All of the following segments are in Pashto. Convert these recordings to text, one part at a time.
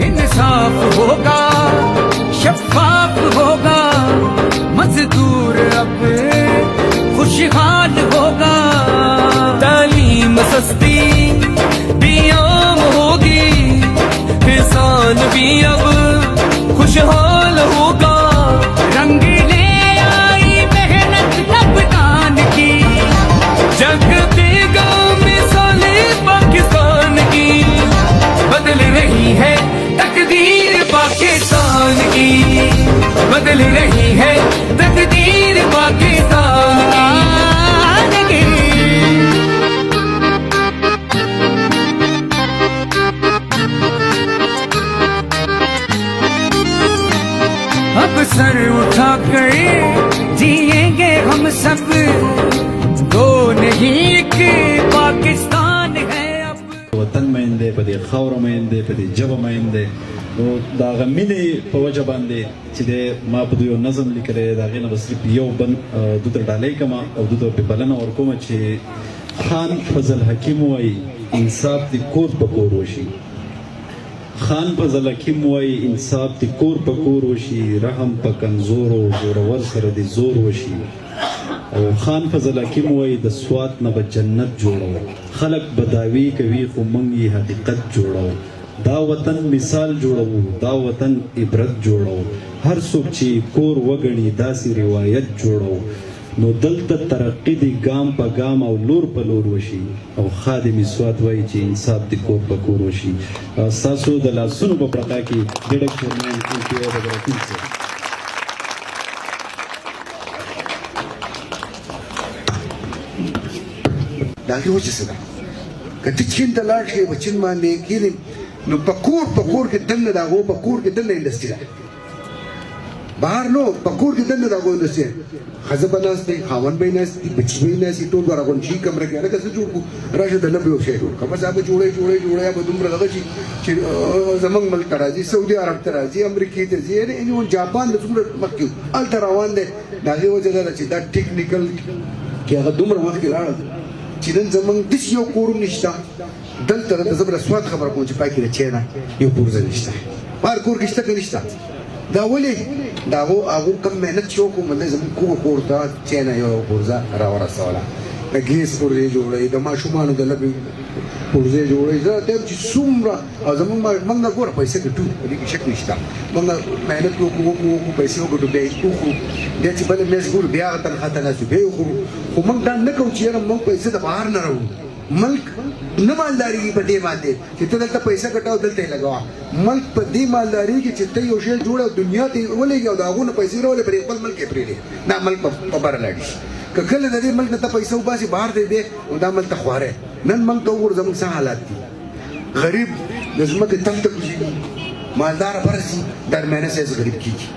इंसाफ होगा, शफाफ होगा, मजदूर अब खुशहाल होगा। तालीम सस्ती भी आम होगी, किसान भी अब खुशहाल होगा। रंगीले आई मेहनत रफ्तान की, जग देगा मिसाले पाकिस्तान की। बदल रही है तकदीर पाकिस्तान की, बदल रही है तकदीर पाकिस्तान की। अब सर उठा कर जिएंगे हम सब, दो नहीं एक पाकिस्तान है अब। وطن مینده په دې خاور مینده په دې جبه مینده نو دا غمینه په وجه باندې چې ما په یو نظم لیکلی دا غینه بس یو بن دوت ډالۍ کما او دوت په بلنه ورکوم چې خان فضل حکیم وای انصاف دی کور په کور وشي. خان فضل حکیم وای انصاف دی کور په کور وشي، رحم په کمزور او زورور سره دی زور وشي. او خان فضل حکیم وای د سوات نه به جنت جوړو، خلق بداوی کوي خو موږ یې حقیقت جوړو. دا وطن مثال جوړو، دا وطن عبرت جوړو، هر څوک چې کور وګڼي داسې روایت جوړو. نو دلته ترقی دی ګام په ګام او لور په لور وشي. او خادم سوات وایي چې انصاف دی کور په کور وشي. ستاسو د لاسونو په پرتله کې ډېر چیرمن انټي د ګرافیک داغه وجه څه ده؟ که ته چین ته لاړ شې په چین باندې کښېنې نو په کور کې دننه د هغو په کور کې دننه انډسټري ده، بهر نو په کور کې دننه د هغو انډسټري ده. ښځه به ناست دی، خاوند به یې ناست دي، بچي به یې ناست دي، ټول به راغونډ شي کمره کې. هلکه څه جوړ کړو؟ راشه د نبې یو شی جوړ کړه. بس هغه جوړی به دومره دغه شي چې زموږ ملک ته راځي، سعودي عرب ته راځي، امریکې ته ځي، یعنې جاپان د څومره مخکې هلته روان دی. د هغې وجه دا ده چې دا ټیکنیکل کې هغه دومره مخکې لاړل چې نن زموږ داسې یو کور هم نشته. دلته درته زه به د سوات خبره کوم چې پای کې د چینه یو پرزه نشته، هر کور کې شته که نشته. دا ولې د هغو کم محنت چې وکړو مطلب زموږ کومه کور ته چینه یو پرزه راورسوله. د ګیس پرزې جوړوي، د ماشومانو د لبې پرزې جوړوي. زه ته چې څومره او زموږ نه ګوره پیسې ګټو، په دې کې شک نشته. موږ محنت وکړو، پیسې وګټو، بیا یې وخورو، بیا چې بله میاشت ګورو بیا هغه تنخوا ته ناست بیا یې وخورو. خو موږ دا نه کوو چې یاره موږ پیسې د بهر نه راوړو. ملک نه مالدارېږي په دې باندې چې ته دلته پیسه ګټه او دلته یې لګوه. ملک په دې مالدارېږي چې ته یو شی جوړه او دنیا ته یې ولېږي او د هغو نه پیسې راولې پرې خپل ملک یې پرېږدې. دا ملک په بره لاړې شي. که کله د دې ملک نه ته پیسه وباسې بهر ته یې دی نو دا ملک ته خواری. نن ملک ته وګوره زموږ څه حالات دي. غریب د ځمکې تل ته کوزېږي، مالداره بره ځي، درمیانه سایز غریب کېږي.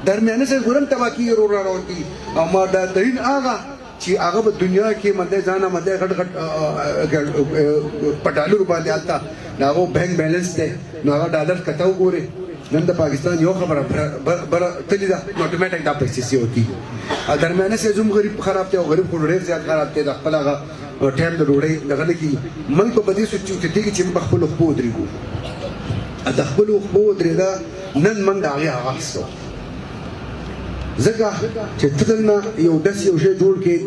درمیانه سایز ګورم تباه کېږي، رور را روان کېږي. او مالدارترین هغه چې هغه په دنیا کې مدې ځانه مدې غټ په ډالرو باندې هلته د هغو بینک بیلنس دی، نو هغه ډالر کته وګورې. نن د پاکستان یو خبره بره تللې ده نو اټومیټک دا پیسې سیو کېږي. درمیانه سایز هم غریب خراب دی او غریب خو ډېر زیات خراب دی. د خپل هغه ټایم د ډوډۍ دغه نه کېږي. ملک په دې سوچېږي چې موږ په خپلو خپو ودرېږو. د خپلو خپو ودرېده نن موږ د هغې آغاز کوو. ځکه چې ته دلته یو داسې یو شی جوړ کړې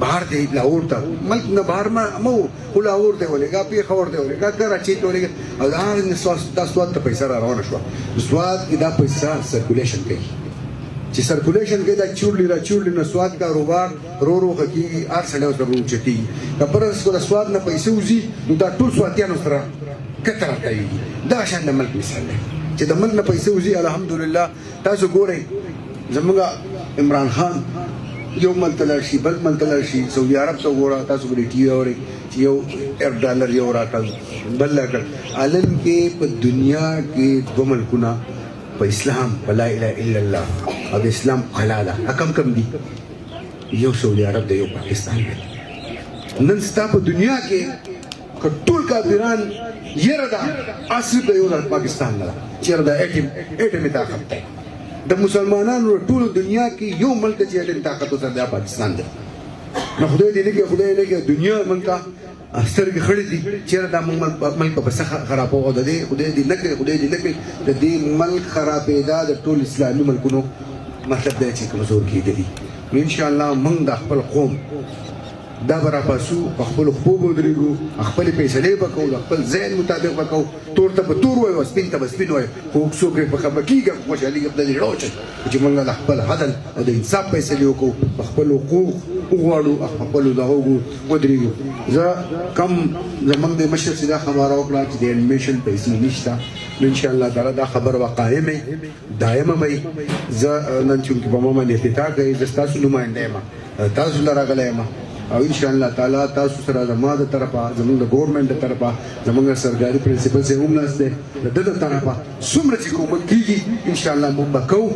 بهر دی لاهور ته، ملک نه بهر مه و خو لاهور ته ولېږه، پېښور ته ولېږه، کراچۍ ته ولېږه. او دا سوات ته پیسه را روانه شوه. سوات کې دا پیسه سرکولیشن کوي. چې سرکولیشن کوي دا چورلي نو سوات کاروبار رو ښه کېږي، هر سړی ورسره اوچتېږي. که فرض کړو د سوات نه پیسې وځي نو دا ټول سواتیانو سره کته راکوېږي. دغه شان د ملک مثال دی چې د ملک نه پیسې وځي. الحمدلله تاسو ګورئ زموږ عمران خان یو ملک ته لاړ شي، بل ملک ته لاړ شي، سعودي عرب ته وګوره، تاسو به ټي وي اورئ چې یو $1 یو راکړ بل راکړ. عالم کې په دنیا کې دوه ملکونه په اسلام په لا اله الا الله او د اسلام قلعه ده. کم دي؟ یو سعودي عرب دی، یو پاکستان دی. نن ستا په دنیا کې که ټول کافران یره ده اصل د یو پاکستان نه ده، چېرې د اټمي طاقت دی. د مسلمانانو ټول دنیا کې یو ملک چې اټمي طاقت وسره دا پاکستان دی. نو خدای دې لکه خدای لکه دنیا مونږ ته سترګې خړې دي چېرې دا مونږ ملک په څه خرابوه د دې خدای دې نه کړي خدای دې نه کړي د دې ملک خرابېدا د ټول اسلامي ملکونو مطلب دی چې کمزور کېدلي نو انشاءالله مونږ د خپل قوم دا به راپاسو په خپلو خپو به ودرېږو خپلې فیصلې به کوو د خپل ذهن مطابق به کوو تور ته به تور وایو سپین ته به سپین وایو خو څوک پرې په خفه کېږي خوشحالېږي په دې زړه چې مونږ د خپل عدل او د انصاف فیصلې وکړو په خپل حقوق وغواړو او په خپلو دغو ودرېږو زه کم زمونږ د مشر چې دا خبره وکړه چې د انیمیشن پیسې نشته نو انشاءالله تعالی دا خبره به قایمه دایمه وي زه نن چونکې په ما باندې افتتاح کوي زه ستاسو نماینده یم تاسو له راغلی یم او ان شاء الله تعالی تاسو سره زما د طرفه زموږ د ګورنمنت د طرفه زموږ سرکاري پرنسپل سه هم ناست دی د دې طرفه څومره چې کوم کیږي ان شاء الله موږ به کوو